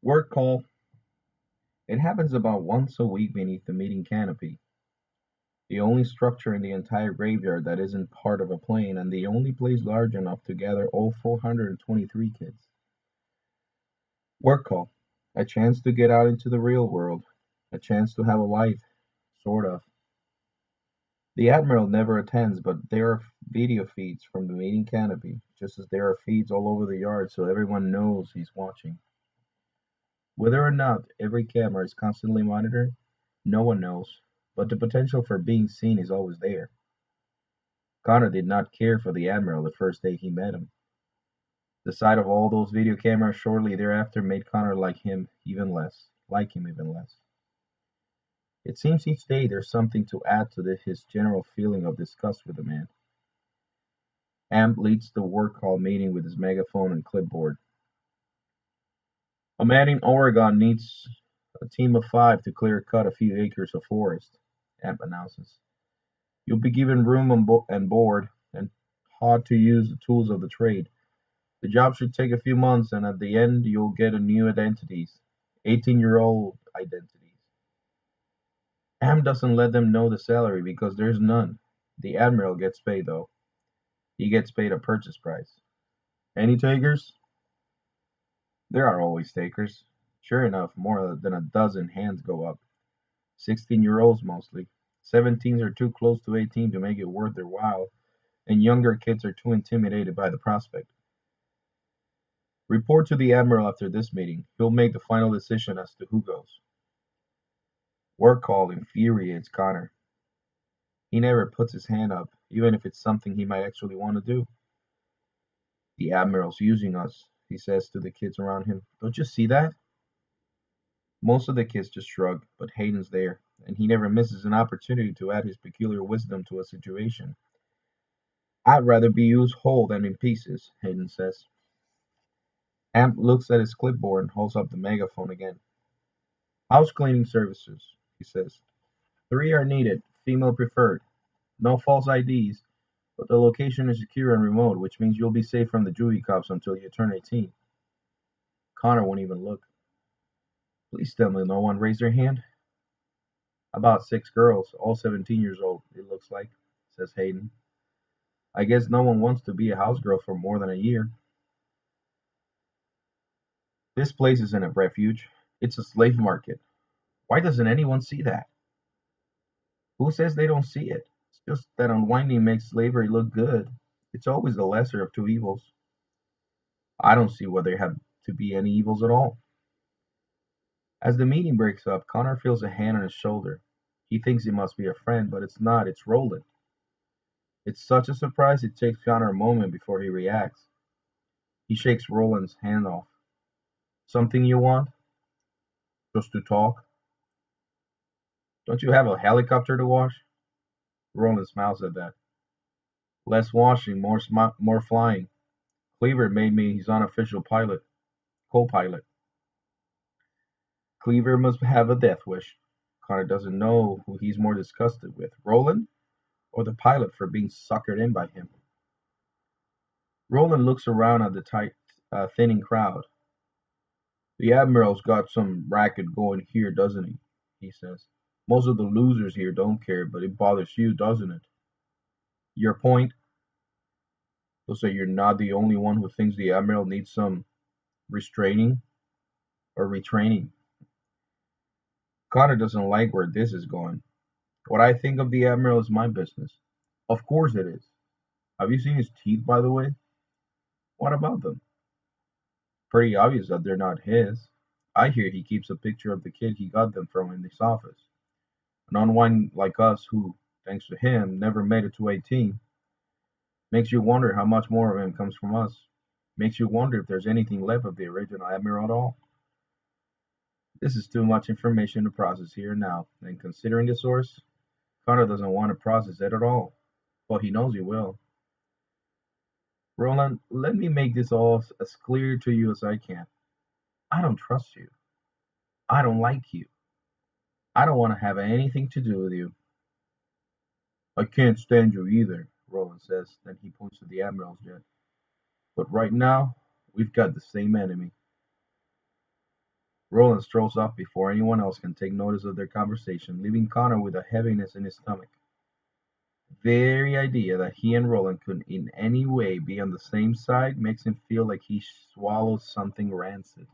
Work call. It happens about once a week beneath the meeting canopy, the only structure in the entire graveyard that isn't part of a plane, and the only place large enough to gather all 423 kids. Work call. A chance to get out into the real world, a chance to have a life, sort of. The Admiral never attends, but there are video feeds from the meeting canopy, just as there are feeds all over the yard so everyone knows he's watching. Whether or not every camera is constantly monitored, no one knows, but the potential for being seen is always there. Connor did not care for the Admiral the first day he met him. The sight of all those video cameras shortly thereafter made Connor like him even less. It seems each day there's something to add to his general feeling of disgust with the man. Amp leads the work call meeting with his megaphone and clipboard. A man in Oregon needs a team of 5 to clear cut a few acres of forest, Amp announces. You'll be given room and board and taught to use the tools of the trade. The job should take a few months, and at the end, you'll get a new identities, 18-year-old identities. Am doesn't let them know the salary because there's none. The Admiral gets paid, though. He gets paid a purchase price. Any takers? There are always takers. Sure enough, more than a dozen hands go up. 16-year-olds mostly. 17s are too close to 18 to make it worth their while, and younger kids are too intimidated by the prospect. Report to the Admiral after this meeting. He'll make the final decision as to who goes. Work call infuriates Connor. He never puts his hand up, even if it's something he might actually want to do. The Admiral's using us, he says to the kids around him. Don't you see that? Most of the kids just shrug, but Hayden's there, and he never misses an opportunity to add his peculiar wisdom to a situation. I'd rather be used whole than in pieces, Hayden says. Amp looks at his clipboard and holds up the megaphone again. House cleaning services, he says. 3 are needed, female preferred. No false IDs, but the location is secure and remote, which means you'll be safe from the Dewey cops until you turn 18. Connor won't even look. Please tell me no one raised their hand. About 6 girls, all 17 years old, it looks like, says Hayden. I guess no one wants to be a house girl for more than a year. This place isn't a refuge. It's a slave market. Why doesn't anyone see that? Who says they don't see it? It's just that unwinding makes slavery look good. It's always the lesser of two evils. I don't see why there have to be any evils at all. As the meeting breaks up, Connor feels a hand on his shoulder. He thinks it must be a friend, but it's not, it's Roland. It's such a surprise it takes Connor a moment before he reacts. He shakes Roland's hand off. Something you want? Just to talk? Don't you have a helicopter to wash? Roland smiles at that. Less washing, more flying. Cleaver made me his unofficial co-pilot. Cleaver must have a death wish. Connor doesn't know who he's more disgusted with, Roland or the pilot for being suckered in by him. Roland looks around at the tight, thinning crowd. The Admiral's got some racket going here, doesn't he? He says. Most of the losers here don't care, but it bothers you, doesn't it? Your point? So you're not the only one who thinks the Admiral needs some restraining or retraining. Connor doesn't like where this is going. What I think of the Admiral is my business. Of course it is. Have you seen his teeth, by the way? What about them? Pretty obvious that they're not his. I hear he keeps a picture of the kid he got them from in his office. An unwind like us who, thanks to him, never made it to 18. Makes you wonder how much more of him comes from us. Makes you wonder if there's anything left of the original Admiral at all. This is too much information to process here and now, and considering the source, Connor doesn't want to process it at all. But he knows he will. Roland, let me make this all as clear to you as I can. I don't trust you. I don't like you. I don't want to have anything to do with you. I can't stand you either, Roland says. Then he points to the Admiral's jet. But right now, we've got the same enemy. Roland strolls off before anyone else can take notice of their conversation, leaving Connor with a heaviness in his stomach. The very idea that he and Roland could in any way be on the same side makes him feel like he swallowed something rancid.